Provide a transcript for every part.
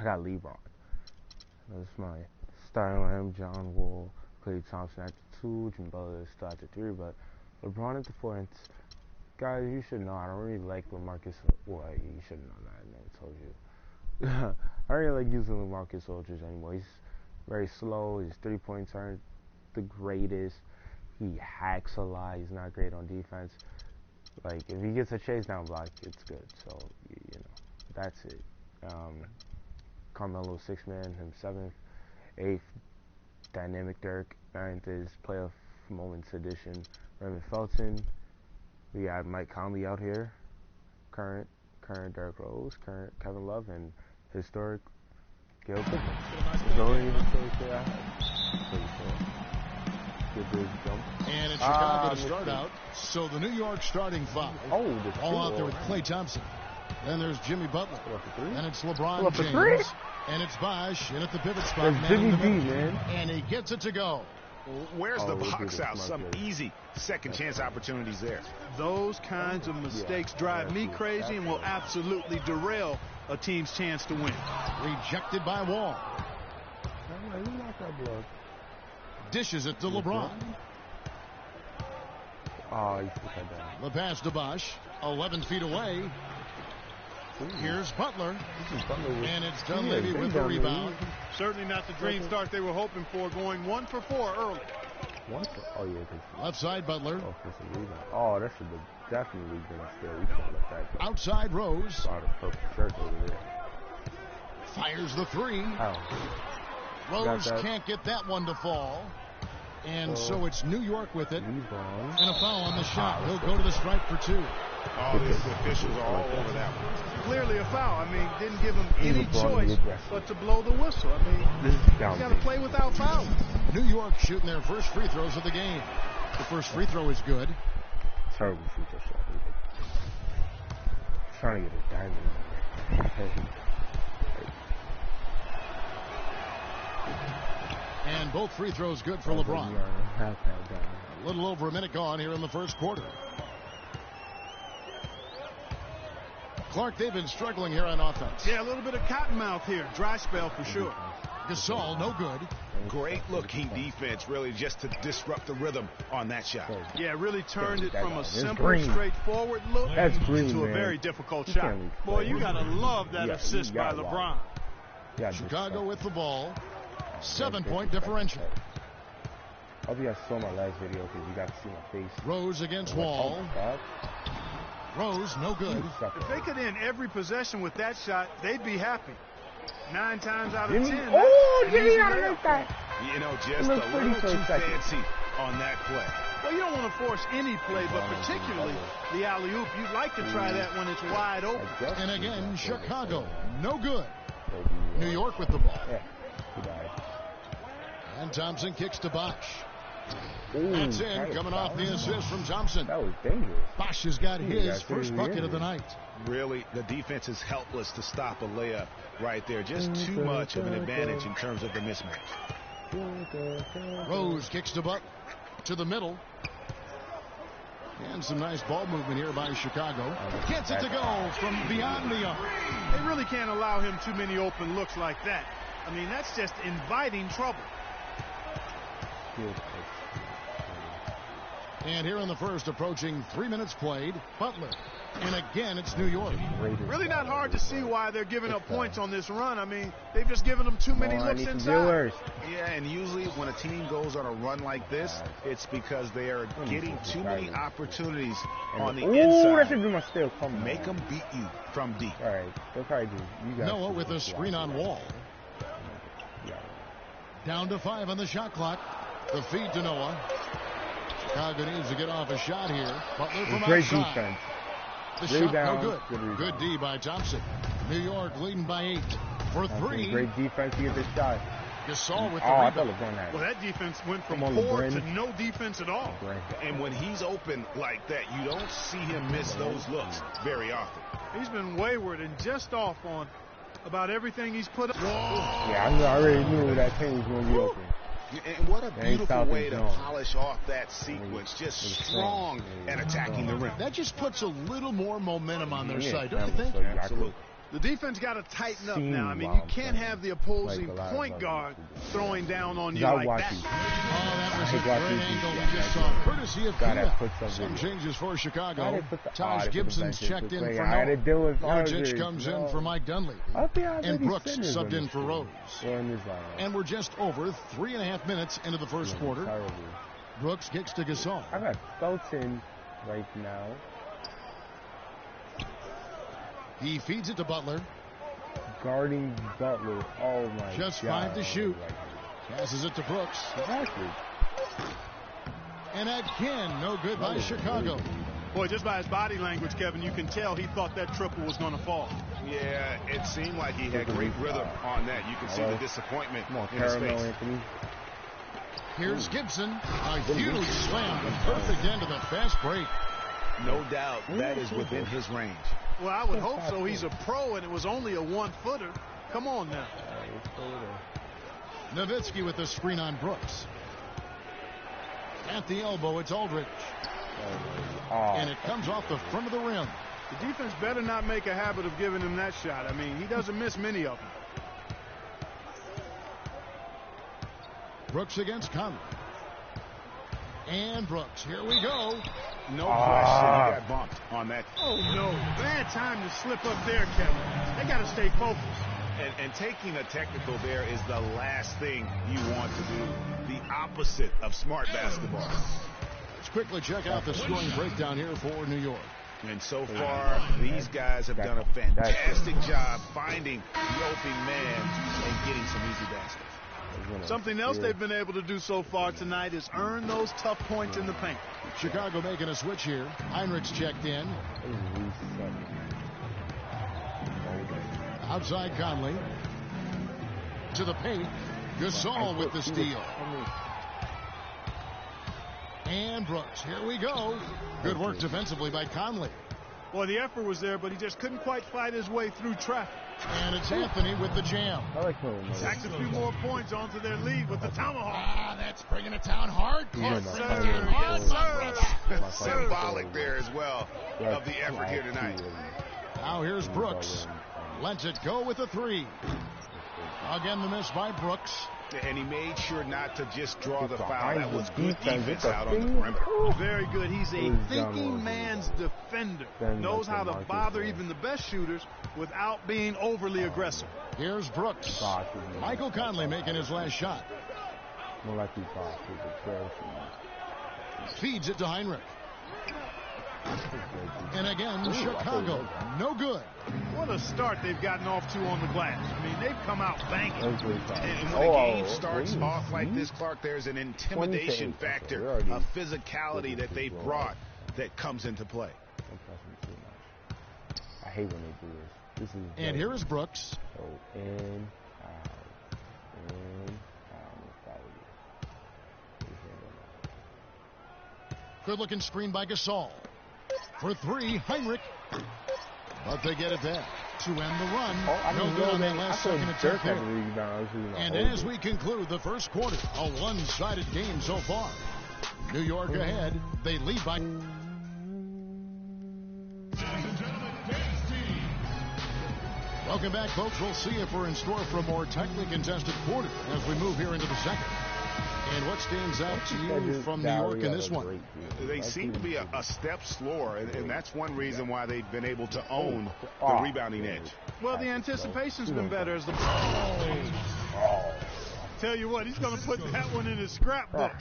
I got LeBron. That's my starting lineup. John Wall, Klay Thompson at the 2, Jimmy Butler still at the 3, but LeBron at the 4. And guys, you should know I don't really like LaMarcus. Well, you should know that. I never told you. I don't really like using LaMarcus Aldridge anymore. He's very slow. His 3-points aren't the greatest. He hacks a lot. He's not great on defense. Like, if he gets a chase down block, it's good. So, you know, that's it. Carmelo 6th man, him 7th. 8th, Dynamic Dirk. 9th is Playoff Moments Edition, Raymond Felton. We got Mike Conley out here. Current Derrick Rose, current Kevin Love, and historic Gail Goodman. There's only even historic I have. Good big jump. And it's Chicago to start out. So the New York starting 5. All out there with Klay Thompson. Then there's Jimmy Butler. And it's LeBron James. And it's Bosh in at the pivot spot. Jimmy B, man. And he gets it to go. Where's the box out? Some easy second chance opportunities there. Those kinds of mistakes drive me crazy and will absolutely derail a team's chance to win. Rejected by Wall. Dishes it to LeBron. Oh, you put that down. The pass to Bosh. 11 feet away. Here's Butler. And it's done maybe with the rebound. Certainly not the dream start they were hoping for, going 1 for 4 early. Oh, yeah. Left side, Butler. Oh, that should have definitely been still. We can't let that go. Outside, Rose. Saw the purple shirt over there. Fires the 3. Rose can't get that one to fall. And so it's New York with it. And a foul on the shot. He'll go to the strike for 2. Oh, the officials are all over that one. Clearly a foul. I mean, didn't give him any choice but to blow the whistle. I mean, he's got to play without fouling. New York shooting their first free throws of the game. The first free throw is good. Terrible free throw shot. Trying to get a diamond. And both free throws good for LeBron. A little over a minute gone here in the first quarter. Clark, they've been struggling here on offense. Yeah, a little bit of cottonmouth here. Dry spell for sure. Gasol, no good. Great looking defense, really, just to disrupt the rhythm on that shot. Yeah, really turned it from a simple, straightforward look to a very difficult shot. Boy, you got to love that assist by LeBron. Chicago with the ball. 7-point differential. I hope you guys saw my last video because you got to see my face. Rose against Wall. Rose, no good. If they could end every possession with that shot, they'd be happy. 9 times out of 10. Oh, Jimmy, I don't like that. You know, just a little too fancy on that play. Well, you don't want to force any play, but particularly the alley-oop. You'd like to try that when it's wide open. And again, Chicago, no good. New York with the ball. And Thompson kicks to Bosh. That's in, coming off the assist from Thompson. That was dangerous. Bosh has got his first bucket of the night. Really, the defense is helpless to stop a layup right there. Just too much of an advantage in terms of the mismatch. Rose kicks to Buck to the middle. And some nice ball movement here by Chicago. Gets it to go from beyond the arc. They really can't allow him too many open looks like that. I mean, that's just inviting trouble. And here in the first, approaching 3 minutes played, Butler. And again, it's New York. Really not hard to see why they're giving up points on this run. I mean, they've just given them too many looks inside. Yeah, and usually when a team goes on a run like this, it's because they are getting too many opportunities on the inside. That should be my steal. Make them beat you from deep. All right, they'll probably do. You guys Noah with a screen on Wall. Down to 5 on the shot clock. The feed to Noah. Chicago needs to get off a shot here. Butler from great outside. Defense. The shot no good. Good D by Thompson. New York leading by 8 for 3. Great defense to get this shot. Gasol with the rebound. I thought LeBron had it. Well, that defense went from poor to no defense at all. And when he's open like that, you don't see him miss those looks very often. He's been wayward and just off on about everything he's put up. Yeah, I already knew that team was going to be open. And what a beautiful way to polish off that sequence. Just strong and attacking the rim. That just puts a little more momentum on their side, don't you think? Absolutely. The defense got to tighten up now. I mean, you can't have the opposing point guard throwing down on you like that. Oh, that was a great angle we just saw. Courtesy of Kia. Some changes for Chicago. Taj Gibson's checked in for Noah. Yurchich comes in for Mike Dunleavy. And Brooks subbed in for Rose. And we're just over 3.5 minutes into the first quarter. Brooks kicks to Gasol. I got Felton right now. He feeds it to Butler. Guarding Butler. Oh, my God. Just 5 to shoot. Passes it to Brooks. Exactly. And again, no good by Chicago. Boy, just by his body language, Kevin, you can tell he thought that triple was going to fall. Yeah, it seemed like he had great rhythm on that. You can see the disappointment in his face. Anthony. Here's Gibson. A huge slam. The perfect end of the fast break. No doubt that is within his range. Well, I would hope so. He's a pro, and it was only a 1-footer. Come on now. Nowitzki with the screen on Brooks. At the elbow, it's Aldridge. And it comes off the front of the rim. The defense better not make a habit of giving him that shot. I mean, he doesn't miss many of them. Brooks against Conley. And Brooks, here we go. No question he got bumped on that. Oh, no. Bad time to slip up there, Kevin. They got to stay focused. And taking a technical there is the last thing you want to do. The opposite of smart basketball. Let's quickly check out the scoring breakdown here for New York. And so far, these guys have done a fantastic job finding the open man and getting some easy baskets. Something else they've been able to do so far tonight is earn those tough points in the paint. Chicago making a switch here. Heinrich's checked in. Outside Conley. To the paint. Gasol with the steal. And Brooks. Here we go. Good work defensively by Conley. Well, the effort was there, but he just couldn't quite fight his way through traffic. And it's Anthony with the jam. I like him. Tacks a few more points onto their lead with the tomahawk. That's bringing it down hard. Yes, sir. Symbolic there as well of the effort here tonight. Now here's Brooks. Lets it go with a 3. Again, the miss by Brooks. And he made sure not to just draw the foul. That was good defense out on the perimeter. Very good. He's a thinking man's defender. Knows how to bother even the best shooters without being overly aggressive. Here's Brooks. Michael Conley making his last shot. Feeds it to Heinrich. And again, Chicago. No good. What a start they've gotten off to on the glass. I mean, they've come out banging. And when the game starts off like this, Clark, there's an intimidation factor, a physicality that they've brought that comes into play. I hate when they do this. And here is Brooks. In, Good looking screen by Gasol. For 3, Heinrich. But they get it back to end the run. No good on that last second attempt there. And as we conclude the first quarter, a one-sided game so far. New York ahead. They lead by... Welcome back, folks. We'll see if we're in store for a more tightly contested quarter as we move here into the second. And what stands out to you from New York in this one? They seem to be a step slower, and that's one reason why they've been able to own the rebounding edge. Well, the anticipation's been better as the... Tell you what, he's going to put that one in his scrapbook.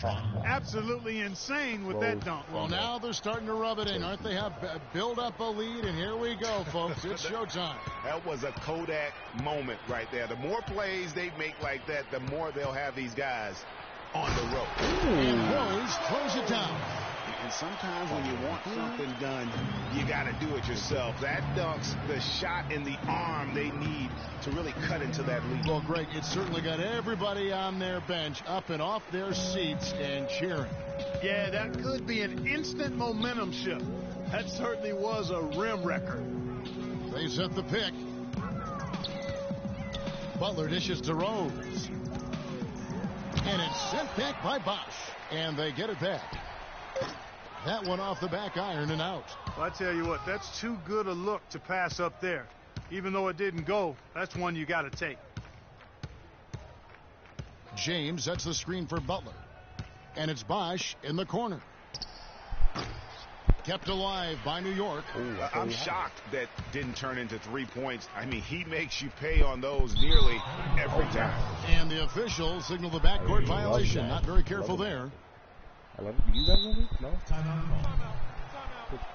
Absolutely insane with that dunk. Well, now they're starting to rub it in, aren't they? Have build up a lead, and here we go, folks. It's showtime. That was a Kodak moment right there. The more plays they make like that, the more they'll have these guys on the road. And Rose throws it down. And sometimes when you want something done, you got to do it yourself. That dunk's the shot in the arm they need to really cut into that lead. Well, Greg, it certainly got everybody on their bench up and off their seats and cheering. Yeah, that could be an instant momentum shift. That certainly was a rim wrecker. They set the pick. Butler dishes to Rose. And it's sent back by Bosch. And they get it back. That one off the back iron and out. Well, I tell you what, that's too good a look to pass up there. Even though it didn't go, that's one you got to take. James sets the screen for Butler. And it's Bosch in the corner. Kept alive by New York. I'm shocked that didn't turn into 3 points. I mean, he makes you pay on those nearly every time. And the officials signal the backcourt violation. Not very careful there. I love it. You guys love it? No? Timeout.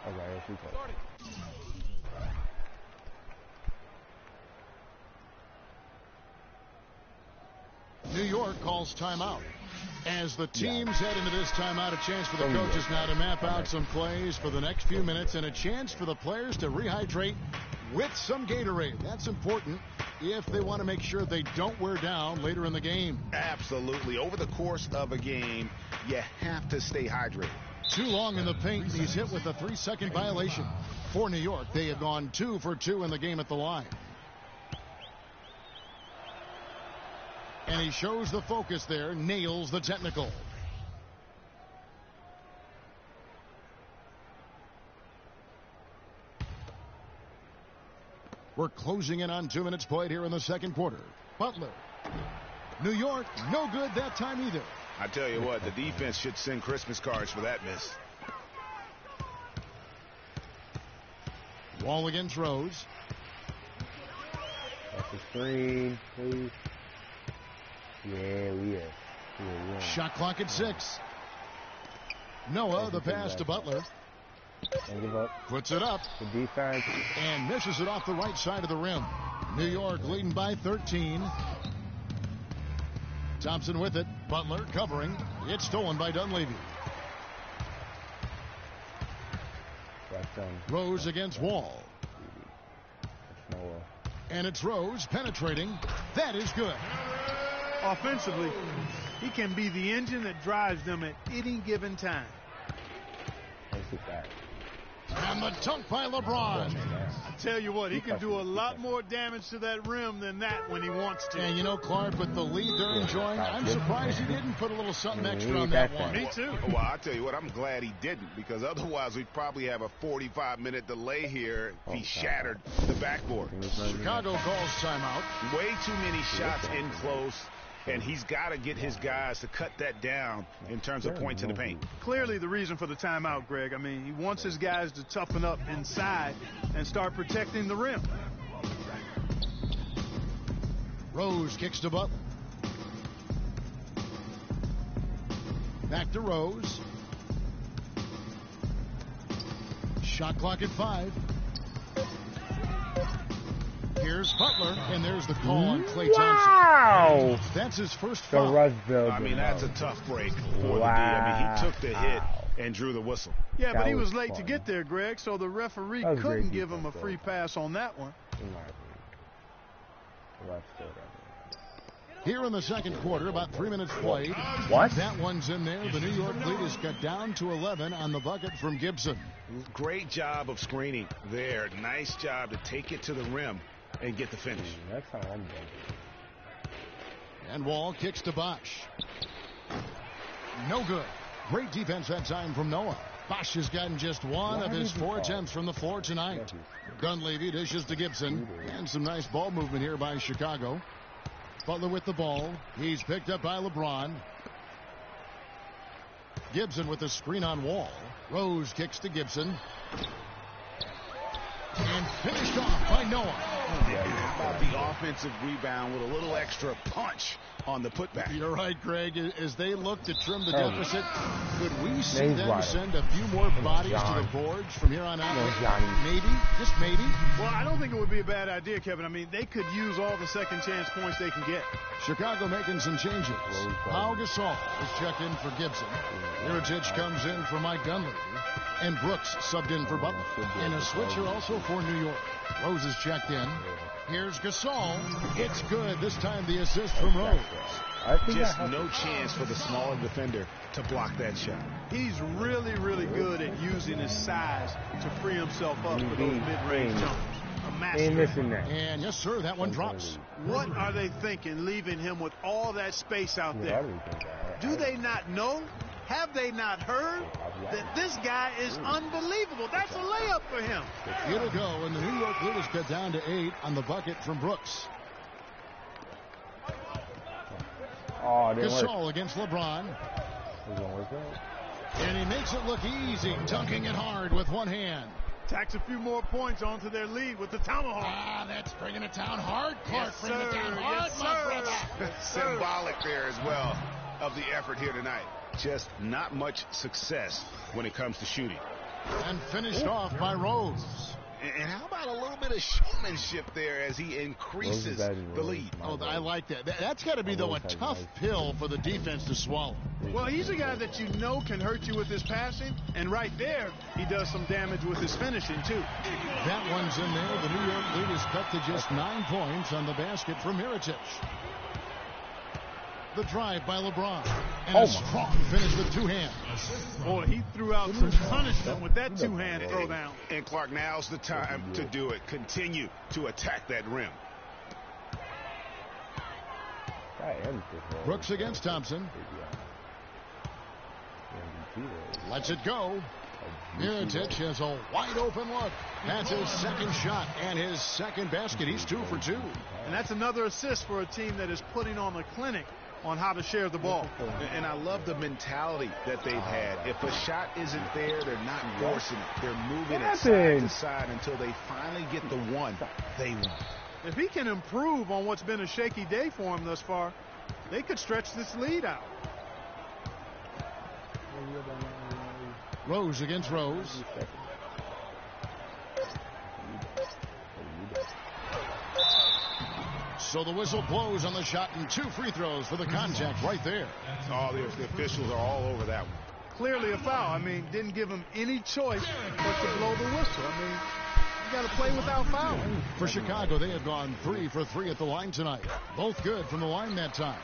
Okay, New York calls timeout. As the teams head into this timeout, a chance for the coaches now to map out some plays for the next few minutes and a chance for the players to rehydrate with some Gatorade. That's important if they want to make sure they don't wear down later in the game. Absolutely. Over the course of a game, you have to stay hydrated. Too long in the paint, and he's hit with a 3-second violation. For New York, they have gone 2 for 2 in the game at the line. And he shows the focus there, nails the technical. We're closing in on 2 minutes played here in the second quarter. Butler. New York, no good that time either. I tell you what, the defense should send Christmas cards for that miss. Wall against Rose. That's the screen, please. Yeah, we are. Yeah. Shot clock at 6. Noah, the pass to Butler. Don't give up. Puts it up. The defense. And misses it off the right side of the rim. New York leading by 13. Thompson with it. Butler covering. It's stolen by Dunleavy. Rose against Wall. And it's Rose penetrating. That is good. Offensively, he can be the engine that drives them at any given time. And the dunk by LeBron. I tell you what, he can do a lot more damage to that rim than that when he wants to. And you know, Clark, with the lead they're enjoying, I'm surprised he didn't put a little something extra on that one. Me too. Well, I tell you what, I'm glad he didn't, because otherwise we'd probably have a 45-minute delay here if he shattered the backboard. Chicago calls timeout. Way too many shots in close. And he's got to get his guys to cut that down in terms of points in the paint. Clearly the reason for the timeout, Greg. I mean, he wants his guys to toughen up inside and start protecting the rim. Rose kicks to Butler. Back to Rose. Shot clock at 5. Here's Butler, and there's the call on Klay Thompson. Wow! That's his first foul. I mean, that's a tough break for the D. I mean, he took the hit and drew the whistle. Yeah, but he was late to get there, Greg, so the referee couldn't give him a free pass on that one. Here in the second quarter, about 3 minutes played. What? That one's in there. The New York lead is cut down to 11 on the bucket from Gibson. Great job of screening there. Nice job to take it to the rim and get the finish. That's how I'm doing. And Wall kicks to Bosch. No good. Great defense that time from Noah. Bosch has gotten just one of his 4 attempts from the floor tonight. Dunleavy dishes to Gibson. And some nice ball movement here by Chicago. Butler with the ball. He's picked up by LeBron. Gibson with the screen on Wall. Rose kicks to Gibson. And finished off by Noah. How about the offensive rebound with a little extra punch on the putback? You're right, Greg. As they look to trim the deficit, could we see them send a few more bodies to the boards from here on out? Maybe, just maybe. Well, I don't think it would be a bad idea, Kevin. I mean, they could use all the second chance points they can get. Chicago making some changes. Pau Gasol is checked in for Gibson. Mirotic comes in for Mike Dunleavy. And Brooks subbed in for Butler. And a switcher also for New York. Rose is checked in. Here's Gasol. It's good. This time the assist from Rose. Just no chance for the smaller defender to block that shot. He's really, really good at using his size to free himself up for those mid-range jumpers. A master. And yes, sir, that one drops. What are they thinking, leaving him with all that space out there? Do they not know Have they not heard that this guy is unbelievable? That's a layup for him. It'll go, and the New York lead is cut down to 8 on the bucket from Brooks. Gasol against LeBron. And he makes it look easy, dunking it hard with one hand. Tacks a few more points onto their lead with the tomahawk. That's bringing it down hard. Clark bringing it down hard, yes, symbolic there as well of the effort here tonight. Just not much success when it comes to shooting. And finished off by Rose. And how about a little bit of showmanship there as he increases the lead? Oh, I like that. That's got to be, though, a tough pill for the defense to swallow. Well, he's a guy that you know can hurt you with his passing, and right there, he does some damage with his finishing, too. That one's in there. The New York lead is cut to just 9 points on the basket from Mirotic. The drive by LeBron. And a strong finish with 2 hands. Boy, he threw out some punishment with that 2-hand throwdown. And Clark, now's the time to do it. Continue to attack that rim. Brooks against Thompson. Lets it go. Mirotic has a wide open look. That's his second shot and his second basket. He's 2 for 2. And that's another assist for a team that is putting on a clinic on how to share the ball. And I love the mentality that they've had. If a shot isn't there, they're not forcing it. They're moving it side to side until they finally get the one they want. If he can improve on what's been a shaky day for him thus far, they could stretch this lead out. Rose against Rose. So the whistle blows on the shot and 2 free throws for the contact right there. Oh, the officials are all over that one. Clearly a foul. I mean, didn't give him any choice but to blow the whistle. I mean, you got to play without fouling. For Chicago, they have gone 3 for 3 at the line tonight. Both good from the line that time.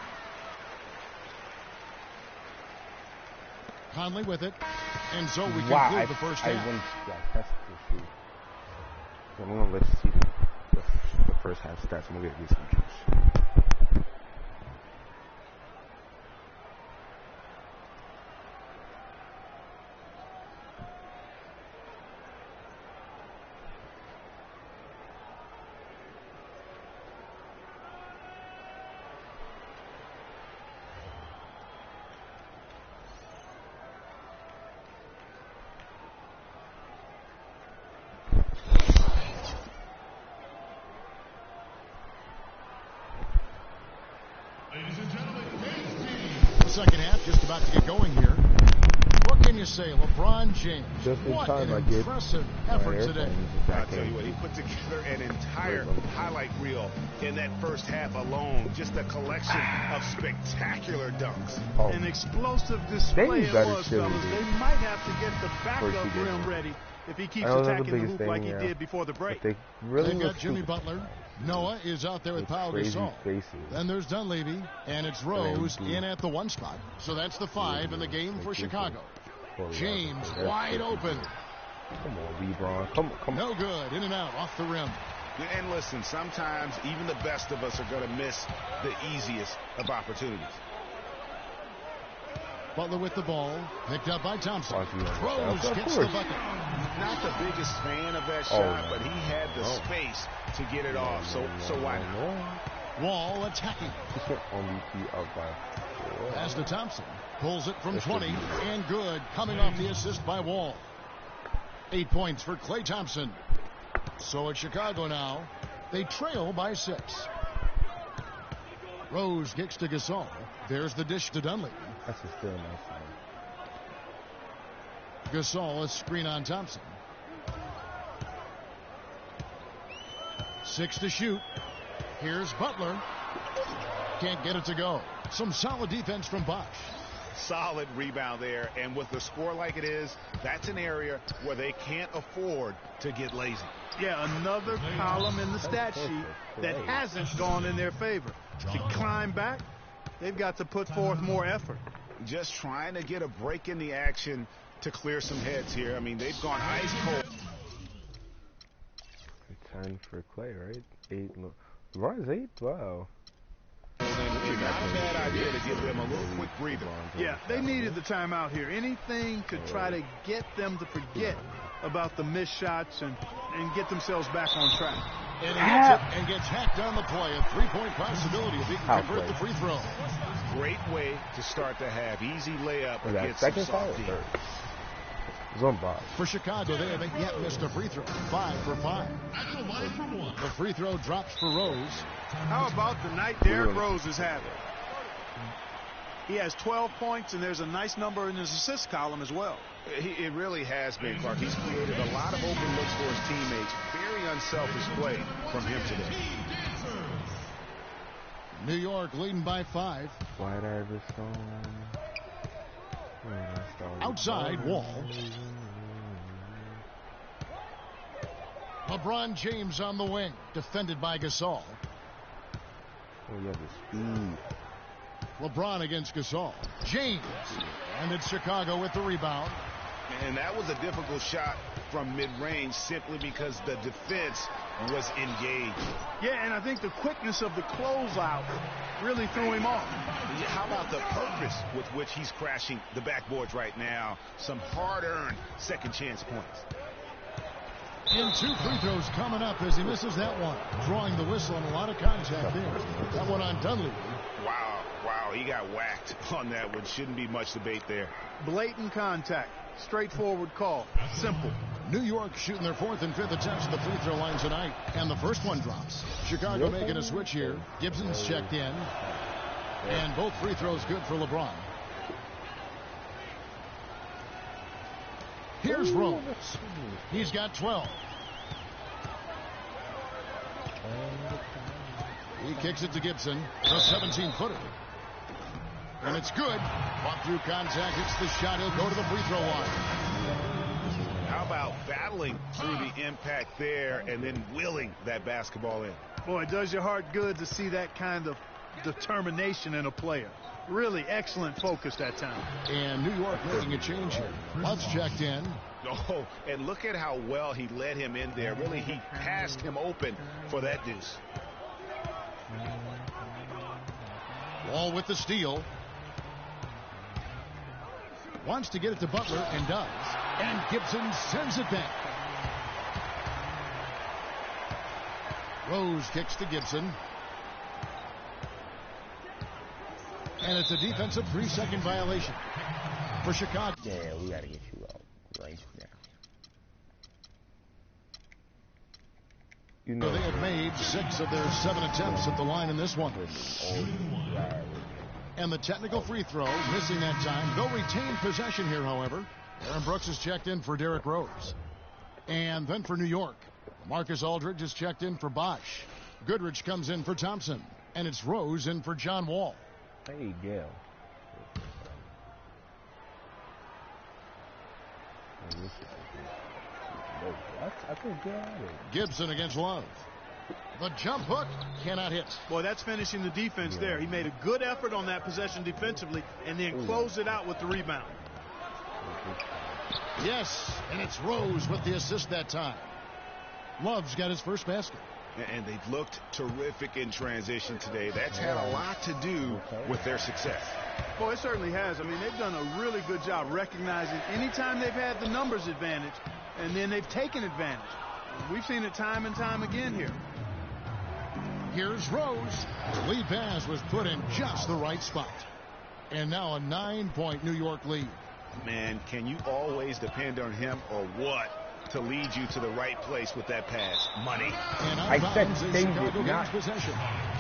Conley with it. And so we conclude the first half. I'm going to let you see the first half stats. I'm going to get some juice. Second half just about to get going here. What can you say? LeBron James. Just in what time, an impressive effort today. I'll tell you what, he put together an entire highlight reel in that first half alone. Just a collection of spectacular dunks. An explosive display it was, fellas. They might have to get the backup rim ready if he keeps attacking the hoop like he did before the break. They've got Jimmy Butler. Noah is out there with Pau Gasol. Then there's Dunleavy, and it's Rose in at the 1 spot. So that's the 5 in the game for Chicago. James wide open. Come on, LeBron. Come on. No good. In and out, off the rim. And listen, sometimes even the best of us are going to miss the easiest of opportunities. Butler with the ball, picked up by Thompson. Rose gets the bucket. Not the biggest fan of that shot, but he had the space to get it off, so why not? Wall attacking. Pass to Thompson. Pulls it from 20, and good. Coming off the assist by Wall. 8 points for Klay Thompson. So at Chicago now, they trail by 6. Rose kicks to Gasol. There's the dish to Dunleavy. That's a still nice one. Gasol, a screen on Thompson. 6 to shoot. Here's Butler. Can't get it to go. Some solid defense from Bosch. Solid rebound there, and with the score like it is, that's an area where they can't afford to get lazy. Yeah, another column in the stat sheet that hasn't gone in their favor. To climb back, they've got to put forth more effort. Just trying to get a break in the action to clear some heads here. I mean, they've gone ice cold. 10 for Klay, right? 8. LeBron's 8? Wow. Not a bad idea to give them a little quick breather. Yeah, they needed the timeout here. Anything to try to get them to forget about the missed shots and get themselves back on track. And he hits it and gets hacked on the play. A three-point possibility if he can convert the free throw. Great way to start to have easy layup against some soft D. For Chicago, they haven't yet missed a free throw. 5 for 5. The free throw drops for Rose. How about the night Derrick Rose is having? He has 12 points, and there's a nice number in his assist column as well. It really has been, Clark. He's created a lot of open looks for his teammates. Very unselfish play from him today. New York leading by 5. Outside, Wall. LeBron James on the wing, defended by Gasol. LeBron against Gasol. James. And it's Chicago with the rebound. And that was a difficult shot from mid-range simply because the defense was engaged. Yeah, and I think the quickness of the closeout really threw him off. How about the purpose with which he's crashing the backboards right now? Some hard-earned second chance points. And 2 free throws coming up as he misses that one. Drawing the whistle and a lot of contact there. That one on Dunleavy. Wow, he got whacked on that one. Shouldn't be much debate there. Blatant contact. Straightforward call. Simple. New York shooting their 4th and 5th attempts at the free throw line tonight. And the first one drops. Chicago making a switch here. Gibson's checked in. And both free throws good for LeBron. Here's Rose. He's got 12. He kicks it to Gibson. A 17-footer. And it's good. Walk through contact. It's the shot. He'll go to the free throw line. How about battling through the impact there and then willing that basketball in? Boy, it does your heart good to see that kind of determination in a player. Really excellent focus that time. And New York making a change here. Love's checked in. Oh, and look at how well he led him in there. Really, he passed him open for that deuce. Wall with the steal. Wants to get it to Butler and does. And Gibson sends it back. Rose kicks to Gibson. And it's a defensive 3-second violation for Chicago. Yeah, we got to get you out right now. You know, so they have made 6 of their 7 attempts at the line in this one. And the technical free throw, missing that time. They'll retain possession here, however. Aaron Brooks has checked in for Derrick Rose. And then for New York, Marcus Aldridge is checked in for Bosch. Goodrich comes in for Thompson. And it's Rose in for John Wall. Hey, Gail. Gibson against Love. The jump hook cannot hit. Boy, that's finishing the defense there. He made a good effort on that possession defensively and then closed it out with the rebound. Yes, and it's Rose with the assist that time. Love's got his first basket. And they've looked terrific in transition today. That's had a lot to do with their success. Boy, it certainly has. I mean, they've done a really good job recognizing anytime they've had the numbers advantage, and then they've taken advantage. We've seen it time and time again here. Here's Rose. The lead pass was put in just the right spot. And now a 9-point New York lead. Man, can you always depend on him or what to lead you to the right place with that pass? Money. And I said Chicago gains possession.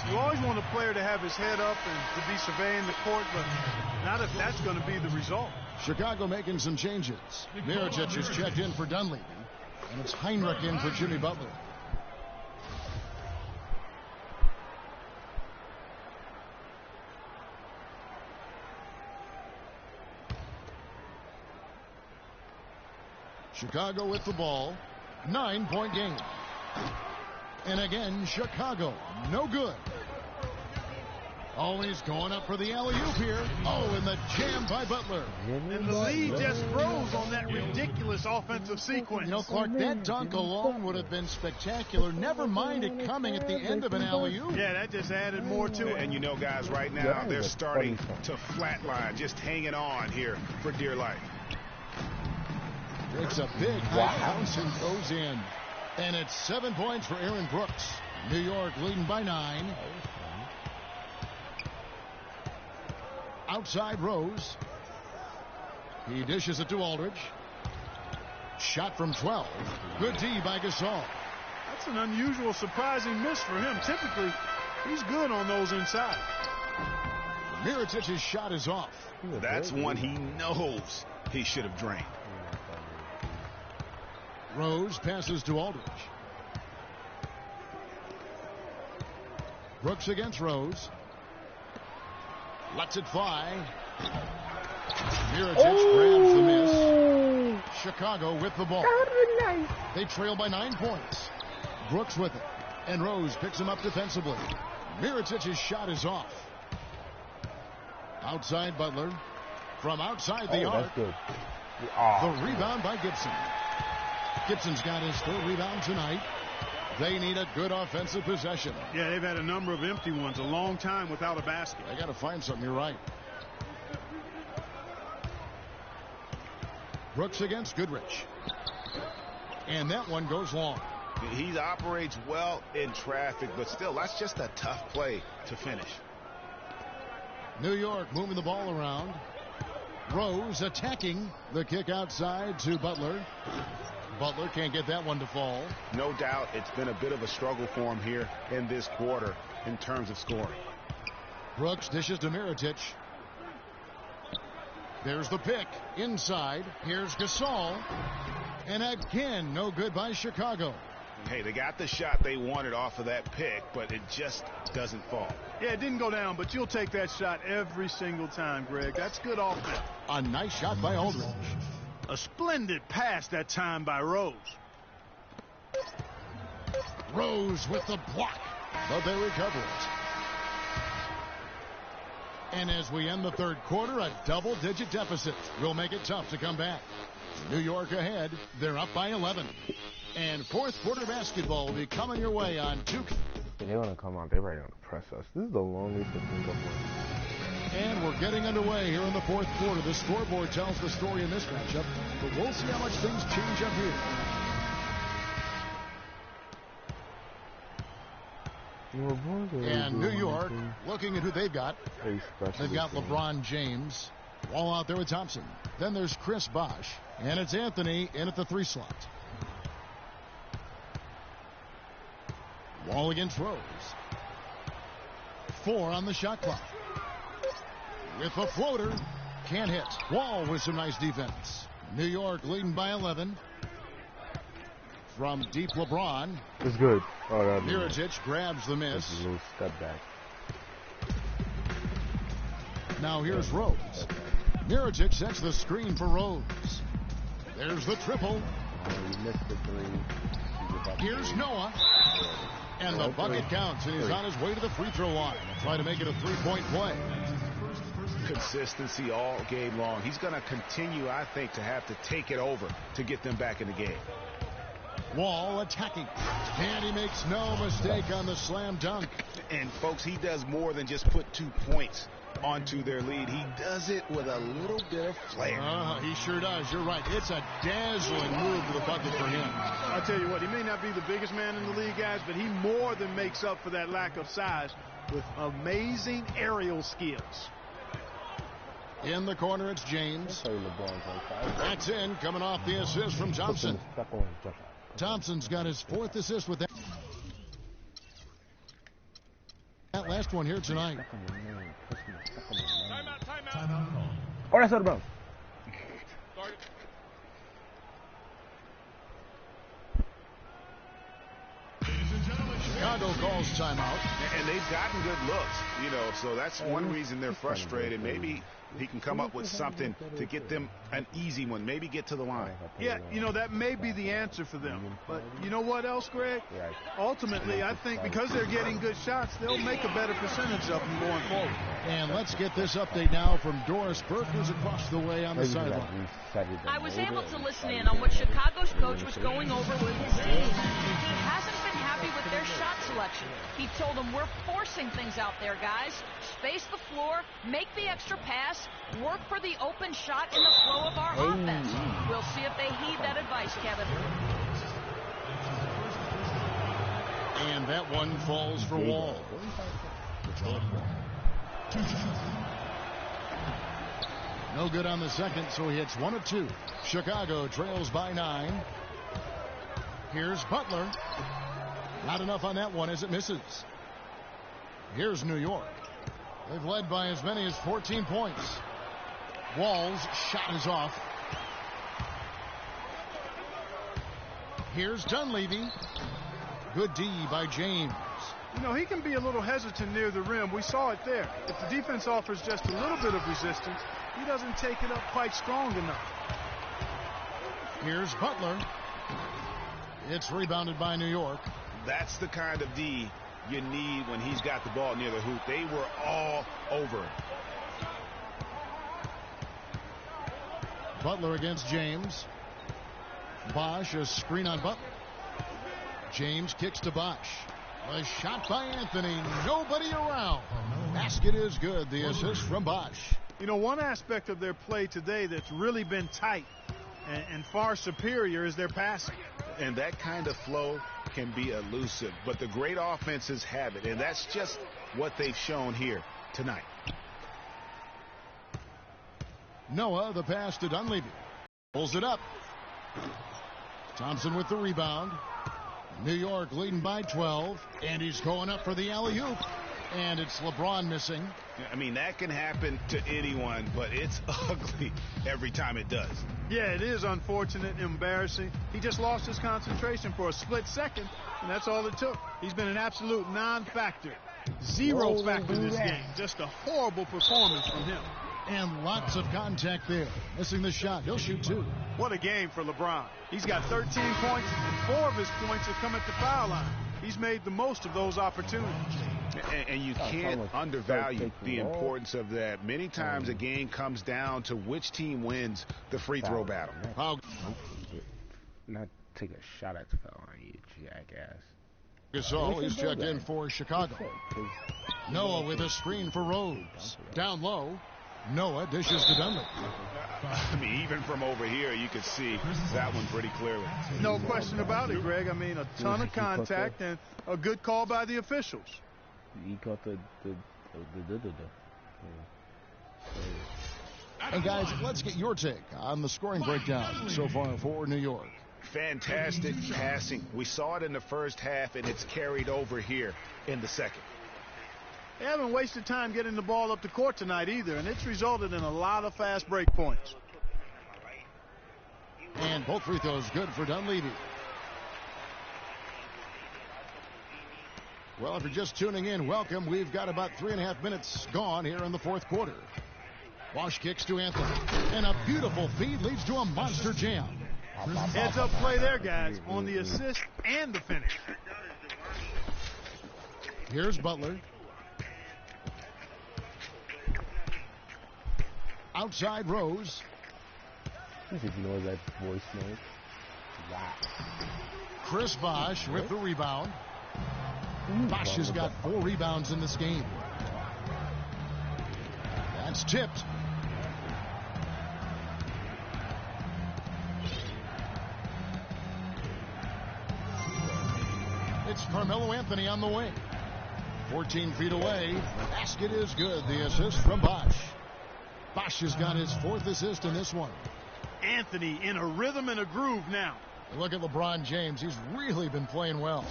You always want a player to have his head up and to be surveying the court, but not if that's going to be the result. Chicago making some changes. Mirotic is checked in for Dunleavy. And it's Heinrich in for Jimmy Butler. Chicago with the ball. 9-point game. And again, Chicago, no good. Oh, he's going up for the alley-oop here. Oh, and the jam by Butler. And the lead just grows on that ridiculous offensive sequence. You know, Clark, that dunk alone would have been spectacular. Never mind it coming at the end of an alley-oop. Yeah, that just added more to it. And you know, guys, right now they're starting to flatline, just hanging on here for dear life. It's a big high bounce and goes in. And it's 7 points for Aaron Brooks. New York leading by 9. Outside Rose. He dishes it to Aldridge. Shot from 12. Good D by Gasol. That's an unusual, surprising miss for him. Typically, he's good on those inside. Mirotich's shot is off. That's one he knows he should have drained. Rose passes to Aldridge. Brooks against Rose. Lets it fly. Mirotic grabs the miss. Chicago with the ball. Nice. They trail by 9 points. Brooks with it. And Rose picks him up defensively. Mirotic's shot is off. Outside Butler. From outside the arc. Good. The rebound by Gibson. Gibson's got his 3rd rebound tonight. They need a good offensive possession. Yeah, they've had a number of empty ones, a long time without a basket. They got to find something. You're right. Brooks against Goodrich. And that one goes long. He operates well in traffic, but still, that's just a tough play to finish. New York moving the ball around. Rose attacking. The kick outside to Butler. Butler can't get that one to fall. No doubt it's been a bit of a struggle for him here in this quarter in terms of scoring. Brooks dishes to Mirotic. There's the pick. Inside. Here's Gasol. And again, no good by Chicago. Hey, they got the shot they wanted off of that pick, but it just doesn't fall. Yeah, it didn't go down, but you'll take that shot every single time, Greg. That's good offense. A nice shot by Aldridge. A splendid pass that time by Rose. Rose with the block, but they recover it. And as we end the 3rd quarter, a double-digit deficit will make it tough to come back. New York ahead. They're up by 11. And 4th quarter basketball will be coming your way on 2. They want to come out. They're ready to press us. This is the longest it's been before. And we're getting underway here in the 4th quarter. The scoreboard tells the story in this matchup, but we'll see how much things change up here. And New York, looking at who they've got. They've got LeBron James. Wall out there with Thompson. Then there's Chris Bosh. And it's Anthony in at the 3 slot. Wall against Rose. 4 on the shot clock. With a floater. Can't hit. Wall with some nice defense. New York leading by 11. From deep LeBron. It's good. Mirotic grabs the miss. That's a little step back. Now here's Rose. Mirotic sets the screen for Rose. There's the triple. You missed the 3. Here's Noah. And the bucket counts, and he's on his way to the free throw line. Trying to make it a 3-point play. Consistency all game long. He's going to continue, I think, to have to take it over to get them back in the game. Wall attacking. And he makes no mistake on the slam dunk. And, folks, he does more than just put 2 points onto their lead. He does it with a little bit of flair. He sure does. You're right. It's a dazzling move to the bucket for him. I'll tell you what, he may not be the biggest man in the league, guys, but he more than makes up for that lack of size with amazing aerial skills. In the corner, it's James. That's in, coming off the assist from Thompson. Thompson's got his 4th assist with that. That last one here tonight. Timeout. Oh, that's LeBron. Chicago calls timeout. And they've gotten good looks, you know, so that's one reason they're frustrated. Maybe he can come up with something to get them an easy one, maybe get to the line. Yeah, you know, that may be the answer for them. But you know what else, Greg? Ultimately, I think because they're getting good shots, they'll make a better percentage of them going forward. And let's get this update now from Doris Burke, who's across the way on the sideline. I was able to listen in on what Chicago's coach was going over with his team. He hasn't been happy with their shot selection. He told them, we're forcing things out there, guys. Space the floor, make the extra pass, work for the open shot in the flow of our offense. We'll see if they heed that advice, Kevin. And that one falls for Wall. No good on the second, so he hits 1 of 2. Chicago trails by 9. Here's Butler. Not enough on that one as it misses. Here's New York. They've led by as many as 14 points. Wall's shot is off. Here's Dunleavy. Good D by James. You know, he can be a little hesitant near the rim. We saw it there. If the defense offers just a little bit of resistance, he doesn't take it up quite strong enough. Here's Butler. It's rebounded by New York. That's the kind of D you need when he's got the ball near the hoop. They were all over him. Butler against James. Bosch, a screen on Butler. James kicks to Bosch. A shot by Anthony. Nobody around. Basket is good. The assist from Bosch. You know, one aspect of their play today that's really been tight and far superior is their passing. And that kind of flow can be elusive, but the great offenses have it, and that's just what they've shown here tonight. Noah, the pass to Dunleavy. Pulls it up. Thompson with the rebound. New York leading by 12, and he's going up for the alley-oop. And it's LeBron missing. I mean, that can happen to anyone, but it's ugly every time it does. Yeah, it is unfortunate and embarrassing. He just lost his concentration for a split second, and that's all it took. He's been an absolute non-factor. Zero factor this game. Just a horrible performance from him. And lots of contact there. Missing the shot. He'll shoot 2. What a game for LeBron. He's got 13 points, and 4 of his points have come at the foul line. He's made the most of those opportunities. And you can't undervalue the importance of that. Many times a game comes down to which team wins the free throw battle. Not take a shot at the foul line, you jackass. Gasol is checked in for Chicago. Noah with a screen for Rose. Down low. Noah dishes to Dunlap. I mean, even from over here, you can see that one pretty clearly. No question about it, Greg. I mean, a ton of contact and a good call by the officials. He got And guys, let's get your take on the scoring breakdown so far for New York. Fantastic passing. We saw it in the first half, and it's carried over here in the second. They haven't wasted time getting the ball up the court tonight either, and it's resulted in a lot of fast break points. And both free throws good for Dunleavy. Well, if you're just tuning in, welcome. We've got about 3.5 minutes gone here in the fourth quarter. Bosch kicks to Anthony, and a beautiful feed leads to a monster jam. Heads up play there, guys, on the assist and the finish. Here's Butler. Outside Rose. Just ignore that voice note. Wow. Chris Bosch with the rebound. Bosch has got 4 rebounds in this game. That's tipped. It's Carmelo Anthony on the wing. 14 feet away. Basket is good. The assist from Bosch. Bosch has got his 4th assist in this one. Anthony in a rhythm and a groove now. Look at LeBron James. He's really been playing well.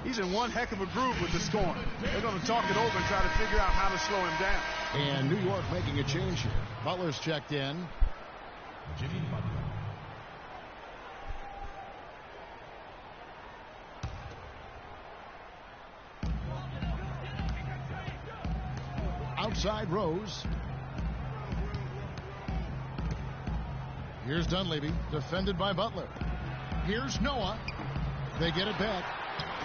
He's in one heck of a groove with the scoring. They're going to talk it over and try to figure out how to slow him down. And New York making a change here. Butler's checked in. Jimmy Butler. outside Rose. Here's Dunleavy, defended by Butler. Here's Noah. They get it back,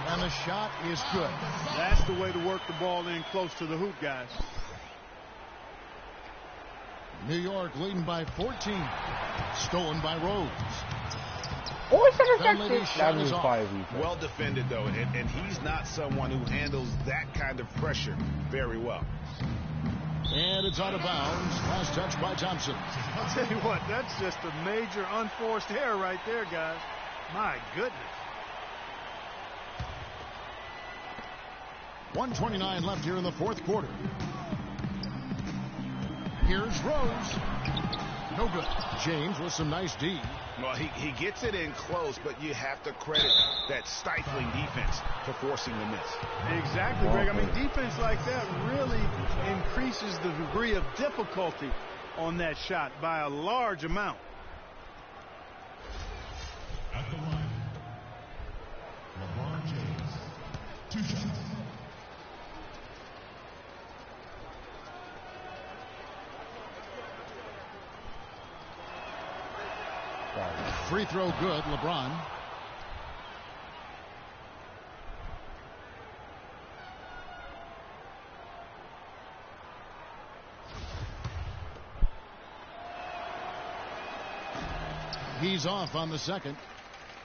and the shot is good. That's the way to work the ball in close to the hoop, guys. New York leading by 14. Stolen by Rose. Oh, it's Dunleavy's shot is off. Well defended, though, and he's not someone who handles that kind of pressure very well. And it's out of bounds. Last touch by Thompson. I'll tell you what, that's just a major unforced error right there, guys. My goodness. 1:29 left here in the fourth quarter. Here's Rose. No good. James with some nice D. Well, he gets it in close, but you have to credit that stifling defense for forcing the miss. Exactly, Greg. I mean, defense like that really increases the degree of difficulty on that shot by a large amount. At the line, LeBron James, 2 shots. Free throw good, LeBron. He's off on the second.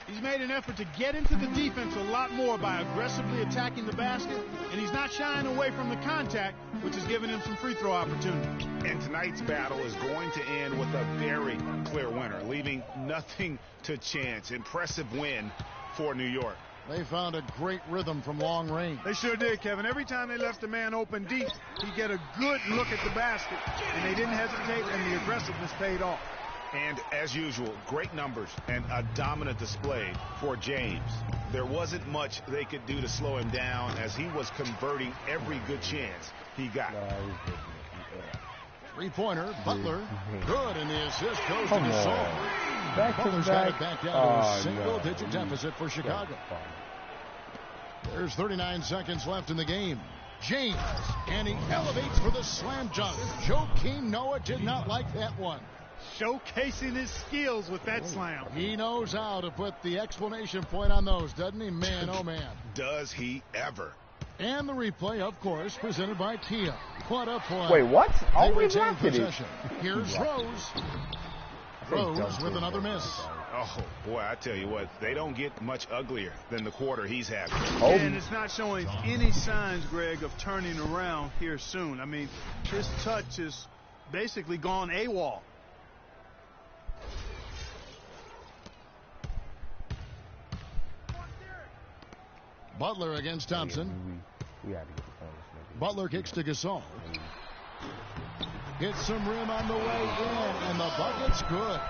He's made an effort to get into the defense a lot more by aggressively attacking the basket, and he's not shying away from the contact, which has given him some free throw opportunities. And tonight's battle is going to end with a very clear winner, leaving nothing to chance. Impressive win for New York. They found a great rhythm from long range. They sure did, Kevin. Every time they left the man open deep, he'd get a good look at the basket, and they didn't hesitate, and the aggressiveness paid off. And as usual, great numbers and a dominant display for James. There wasn't much they could do to slow him down as he was converting every good chance he got. Three-pointer, Butler. Good, and the assist goes to Gasol. Butler's got it back down to a single-digit deficit for Chicago. There's 39 seconds left in the game. James, and he elevates for the slam dunk. Joakim Noah did not like that one. Showcasing his skills with that slam. He knows how to put the exclamation point on those, doesn't he? Man, oh man. Does he ever? And the replay, of course, presented by Kia. What a play. Wait, what? They retain possession. Here's Rose. Rose with another miss. Oh, boy, I tell you what, they don't get much uglier than the quarter he's having. And it's not showing any signs, Greg, of turning around here soon. I mean, his touch is basically gone AWOL. Butler against Thompson. We had to get the phone. Butler kicks to Gasol. Hits some rim on the way in, and the bucket's good.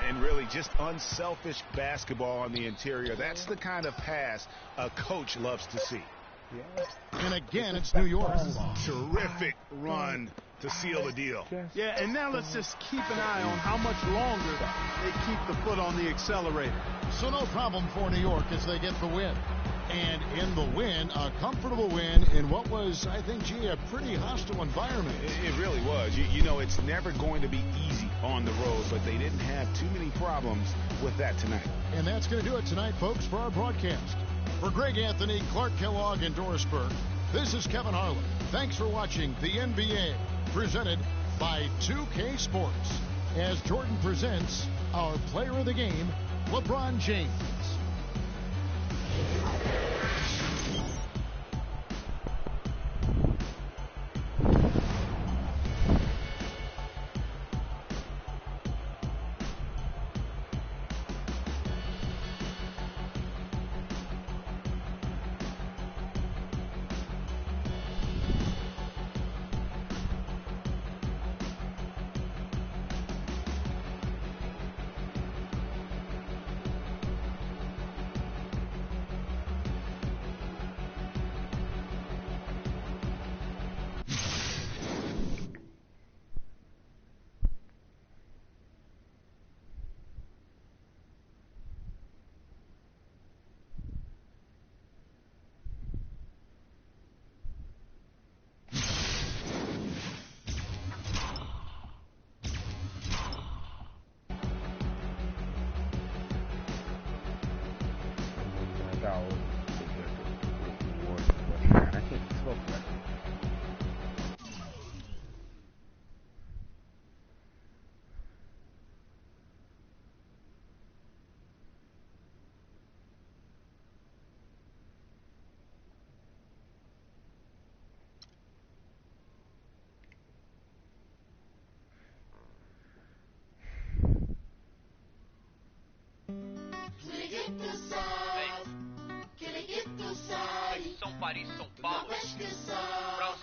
And really just unselfish basketball on the interior. That's the kind of pass a coach loves to see. And again, it's New York. Terrific run to seal the deal. Yeah, and now let's just keep an eye on how much longer they keep the foot on the accelerator. So no problem for New York as they get the win. And in the win, a comfortable win in what was, I think, a pretty hostile environment. It really was. You know, it's never going to be easy on the road, but they didn't have too many problems with that tonight. And that's going to do it tonight, folks, for our broadcast. For Greg Anthony, Clark Kellogg, and Doris Burke, this is Kevin Harlan. Thanks for watching the NBA, presented by 2K Sports, as Jordan presents our player of the game, LeBron James.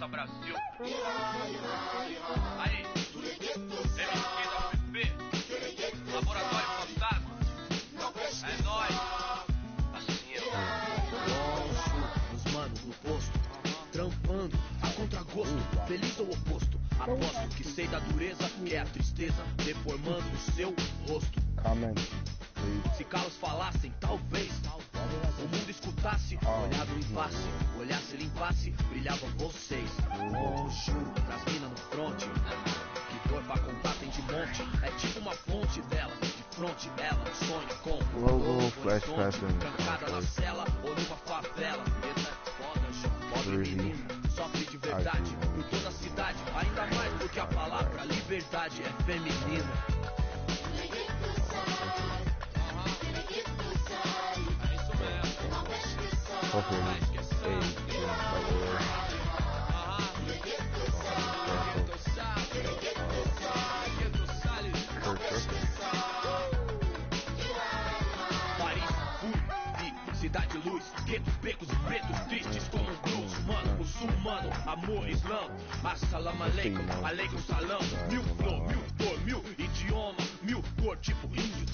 Força Brasil. Aí, MC da PP, Laboratório Fantasma. É nóis. Assim, os manos no posto, trampando a contragosto, feliz ou oposto. Aposto que sei da dureza, que é a tristeza deformando o seu rosto. Se calos falassem, talvez o mundo escutasse, olhado em face, olhasse, limpasse, brilhavam vocês. Juro, das minas no fronte, que dor pra contar tem de monte. É tipo uma fonte dela, de fronte ela sonha com logo flashback trancada na cela ou numa favela. Essa é foda, pobre menino, sofre de verdade por toda a cidade, ainda mais do que a palavra liberdade é feminino. Cidade luz, guetos, becos e pretos tristes como um blues, mano, muçulmano, amor, islã, assalamu alaikum, alaikum salam, mil flor, mil cor, mil idioma, mil cor, tipo índio,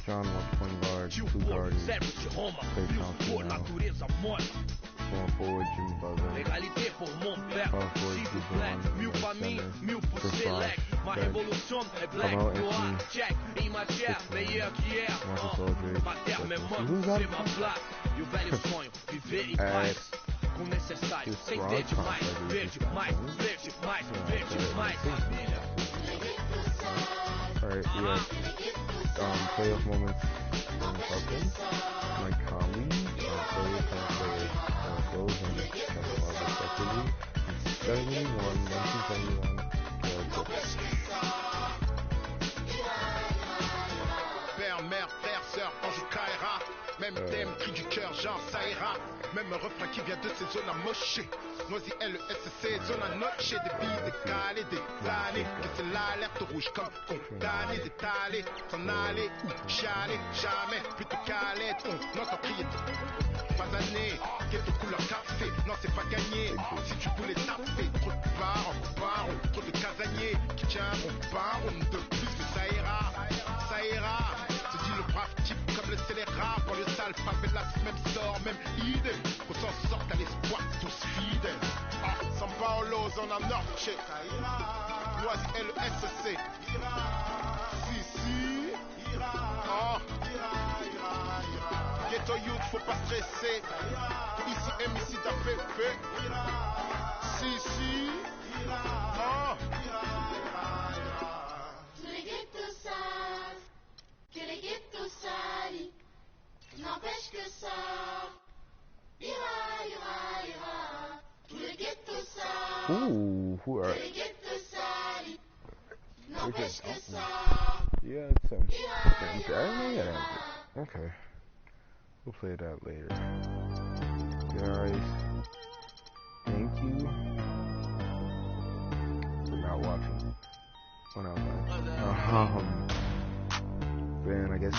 tio por, servos de Roma, mil cor, natureza morta, legalité por mon père, Chico Black, mil pra mim, mil por select, ma révolution é black, noir, check, in ma chair, meilleur que hier, ma terre, mes mains, c'est ma place. E o velho sonho, viver em paz, com necessário, sem ter demais, verde mais, verde mais, verde mais, família. Alright, yeah. Playoff moments in Falcons. Mike Conley, players and goals and respectively. 1971, Père, mère, frère, sœur, ange Kaira. Même thème, cri du cœur, Jean, ça ira. Même refrain qui vient de ces zones amochées. Noisy LESC, zone à noche. Des billes décalées, des années. Que c'est l'alerte rouge comme condamné, d'étaler, s'en aller ou chialer. Jamais, plutôt calé, on n'entend crier. Pas d'année, ghetto couleur café. Non, c'est pas gagné. Si tu voulais taper, trop de barons, trop de casaniers qui tiendront barons de plus que ça ira. Ça ira. Se dit le brave type comme le scélérat. Pour le sale, favelas, même sort, même idée. Qu'on s'en sorte à l'espoir, tous fidèles. Ah, San Paolo, zone à Norche. Noisy LESC. Si. Oh. Ghetto youth, faut pas stresser. Ici, MC d'APP. Si. Oh. Que les ghettos salent, n'empêche que ça ira. Que les ghettos salent, ooh, who are... que les ghettos salent, n'empêche que ça Yeah, it's okay. We'll play that later. Guys, thank you for not watching. Oh no, man. Then I guess